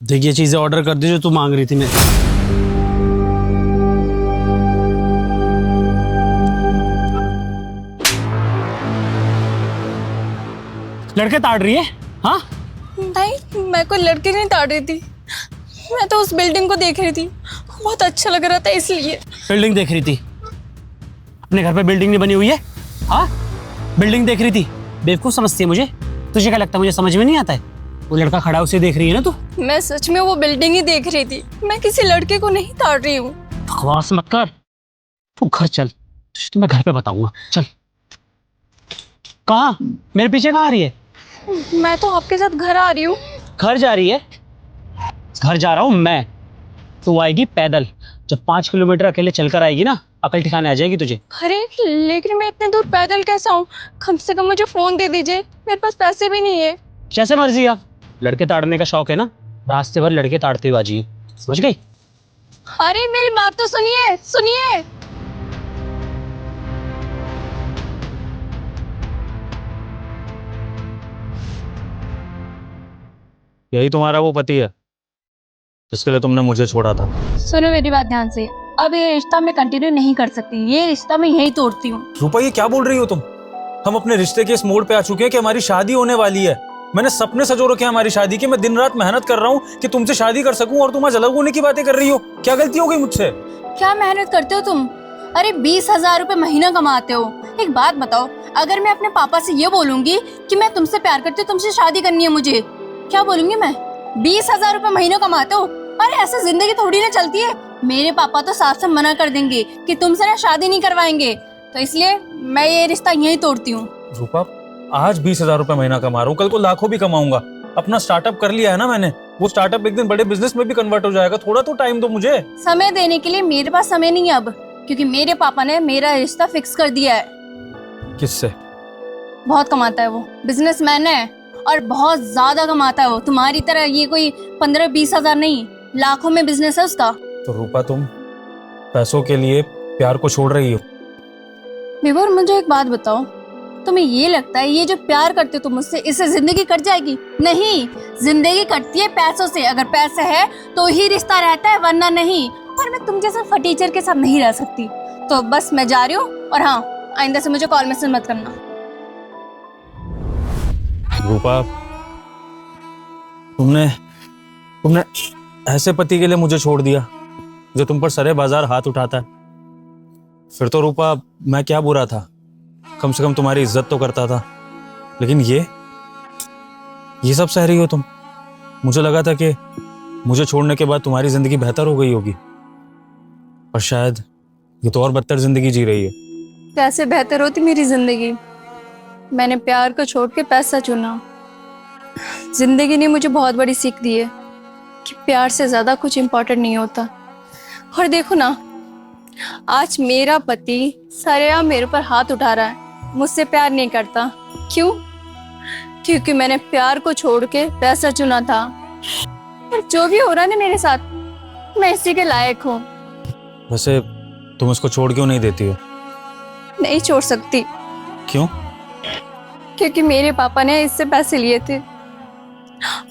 देखिए चीजें ऑर्डर कर दी जो तू मांग रही थी मैं। लड़के ताड़ रही है? हाँ नहीं, मैं कोई लड़की नहीं ताड़ रही थी। मैं तो उस बिल्डिंग को देख रही थी, बहुत अच्छा लग रहा था इसलिए। बिल्डिंग देख रही थी? अपने घर पे बिल्डिंग नहीं बनी हुई है? हाँ बिल्डिंग देख रही थी? बेवकूफ समझती है मुझे? तुझे क्या लगता है मुझे समझ में नहीं आता है? वो लड़का खड़ा है उसे देख रही है ना तू? मैं सच में वो बिल्डिंग ही देख रही थी, मैं किसी लड़के को नहीं ताड़ रही हूँ। बकवास मत कर, तू घर चल, तुझे तो मैं घर पे बताऊंगा। चल। कहाँ? मेरे पीछे कहाँ आ रही है? मैं तो आपके साथ घर आ रही हूँ। घर जा रही है? घर जा रहा हूँ मैं, तू आएगी पैदल। जब 5 किलोमीटर अकेले चलकर आएगी ना, अकल ठिकाने आ जाएगी तुझे। अरे लेकिन मैं इतने दूर पैदल कैसे आऊँ? कम से कम मुझे फोन दे दीजिए, मेरे पास पैसे भी नहीं है। जैसे मर्जी आप, लड़के ताड़ने का शौक है ना, रास्ते भर लड़के ताड़ते हुए आजी, समझ गई? अरे मेरी बात तो सुनिए सुनिए। यही तुम्हारा वो पति है जिसके लिए तुमने मुझे छोड़ा था? सुनो मेरी बात ध्यान से, अब ये रिश्ता मैं कंटिन्यू नहीं कर सकती, ये रिश्ता मैं यही तोड़ती हूँ। रूपा, ये क्या बोल रही हो तुम? हम अपने रिश्ते के इस मोड़ पे आ चुके हैं कि हमारी शादी होने वाली है। मैंने सपने सजो रखे हैं हमारी शादी के। मैं दिन रात मेहनत कर रहा हूँ कि तुमसे शादी कर सकूं और तुम आज अलग होने की बातें कर रही हो। क्या गलती हो गई मुझसे? क्या मेहनत करते हो तुम? अरे 20,000 रुपए महीना कमाते हो। एक बात बताओ, अगर मैं अपने पापा से ये बोलूंगी कि मैं तुमसे प्यार करती हूँ, तुमसे शादी करनी है मुझे, क्या बोलूंगी मैं? 20,000 रुपए महीना कमाते हो? अरे ऐसे जिंदगी थोड़ी ना चलती है। मेरे पापा तो साफ साफ मना कर देंगे कि तुमसे ना शादी नहीं करवाएंगे, तो इसलिए मैं ये रिश्ता यही तोड़ती हूँ। रूपा, आज 20,000 रुपए महीना कमा रहा हूँ, कल को लाखों भी कमाऊंगा। अपना स्टार्टअप कर लिया है ना मैंने, वो स्टार्टअप एक दिन बड़े बिजनेस में भी कन्वर्ट हो जाएगा। थोड़ा तो टाइम दो मुझे। समय देने के लिए मेरे पास समय नहीं है अब, क्योंकि मेरे पापा ने मेरा रिश्ता फिक्स कर दिया है। किससे? बहुत कमाता है वो, बिजनेसमैन है और बहुत ज्यादा कमाता है वो। तुम्हारी तरह ये कोई 15-20 हजार नहीं, लाखों में बिजनेस है उसका। तो रूपा, तुम पैसों के लिए प्यार को छोड़ रही हो? विभोर, मुझे एक बात बताओ, तुम्हें ये लगता है ये जो प्यार करते हो तुम मुझसे, इससे जिंदगी कट जाएगी? नहीं, जिंदगी कटती है पैसों से। अगर पैसे है तो ही रिश्ता रहता है, वरना नहीं। और मैं तुम जैसा फटीचर के साथ नहीं रह सकती। तो बस मैं जा रही हूँ, और हाँ, आइंदा से मुझे कॉल मैसेज मत करना। रूपा, तुमने तुमने ऐसे पति के लिए मुझे छोड़ दिया जो तुम पर सरे बाजार हाथ उठाता है? फिर तो रूपा मैं क्या बुरा था, कम से कम तुम्हारी इज्जत तो करता था। लेकिन ये सब सह रही हो तुम। मुझे लगा था कि मुझे छोड़ने के बाद तुम्हारी जिंदगी बेहतर हो गई होगी, और शायद ये तो और बदतर जिंदगी जी रही है। कैसे बेहतर होती मेरी जिंदगी? मैंने प्यार को छोड़ के पैसा चुना। जिंदगी ने मुझे बहुत बड़ी सीख दी है कि प्यार से ज्यादा कुछ इम्पोर्टेंट नहीं होता। और देखो ना, आज मेरा पति सरेआम मेरे पर हाथ उठा रहा है, मुझसे प्यार नहीं करता। क्यों? क्योंकि मैंने प्यार को छोड़ के पैसा चुना था। और जो भी हो रहा है ना मेरे साथ, मैं इसी के लायक हूँ। वैसे तुम इसको छोड़ क्यों नहीं देती हो? नहीं छोड़ सकती। क्यों? क्योंकि मेरे पापा ने इससे पैसे लिए थे,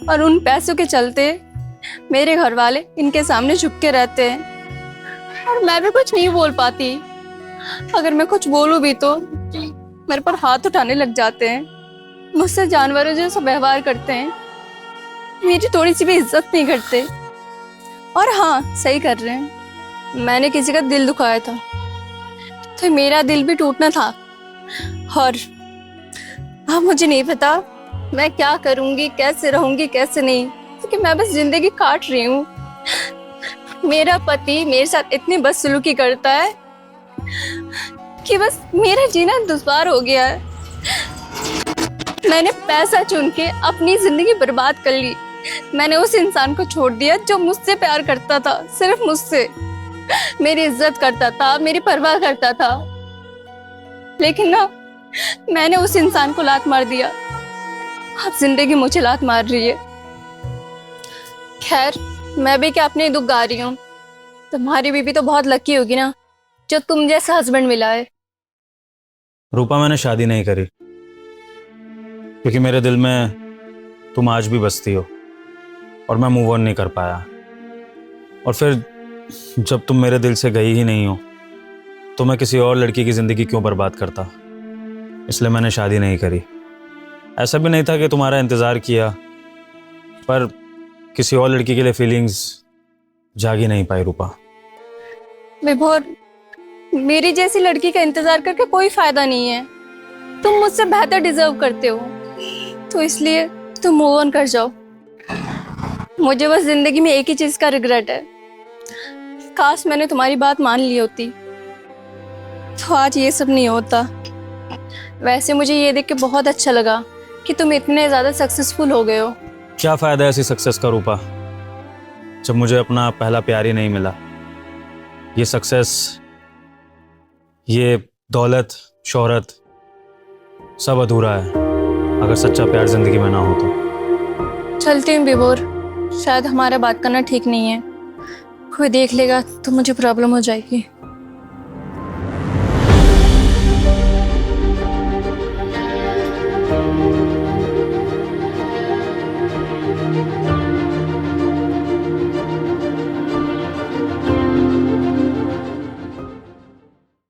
और उन पैसों के चलते मेरे घर वाले इनके सामने झुक के रहते हैं, और मैं भी कुछ नहीं बोल पाती। अगर मैं कुछ बोलूं भी तो मेरे पर हाथ उठाने लग जाते हैं, मुझसे जानवरों जैसा व्यवहार करते हैं, मेरी थोड़ी सी भी इज्जत नहीं करते। और हाँ, सही कर रहे हैं, मैंने किसी का दिल दुखाया था तो मेरा दिल भी टूटना था। और अब मुझे नहीं पता मैं क्या करूंगी, कैसे रहूंगी, कैसे नहीं, क्योंकि मैं बस जिंदगी काट रही हूँ। मेरा पति मेरे साथ इतनी बदसलूकी करता है कि बस मेरा जीना दुश्वार हो गया है। मैंने पैसा चुन के अपनी जिंदगी बर्बाद कर ली। मैंने उस इंसान को छोड़ दिया जो मुझसे प्यार करता था, सिर्फ मुझसे, मेरी इज्जत करता था, मेरी परवाह करता था। लेकिन ना, मैंने उस इंसान को लात मार दिया। अब जिंदगी मुझे लात मार रही है। खैर, मैं भी क्या अपने दुख गा रही हूँ। तुम्हारी बीबी तो बहुत लकी होगी ना, जो तुम जैसा हस्बैंड मिला है। रूपा, मैंने शादी नहीं करी क्योंकि मेरे दिल में तुम आज भी बसती हो। और मैं मूव ऑन नहीं कर पाया। और फिर जब तुम मेरे दिल से गई ही नहीं हो तो मैं किसी और लड़की की ज़िंदगी क्यों बर्बाद करता, इसलिए मैंने शादी नहीं करी। ऐसा भी नहीं था कि तुम्हारा इंतज़ार किया, पर किसी और लड़की के लिए फीलिंग्स जाग ही नहीं पाई रूपा। विभोर, मेरी जैसी लड़की का इंतजार करके कोई फायदा नहीं है। तुम मुझसे बेहतर डिजर्व करते हो, तो इसलिए तुम मूव ऑन कर जाओ। मुझे बस जिंदगी में एक ही चीज का रिग्रेट है, काश मैंने तुम्हारी बात मान ली होती तो आज ये सब नहीं होता। वैसे मुझे ये देख के बहुत अच्छा लगा कि तुम इतने ज्यादा सक्सेसफुल हो गए हो। क्या फ़ायदा ऐसी सक्सेस का रूपा, जब मुझे अपना पहला प्यार ही नहीं मिला। ये सक्सेस, ये दौलत, शोहरत सब अधूरा है अगर सच्चा प्यार जिंदगी में ना हो तो। चलती हूँ विभोर, शायद हमारा बात करना ठीक नहीं है, कोई देख लेगा तो मुझे प्रॉब्लम हो जाएगी।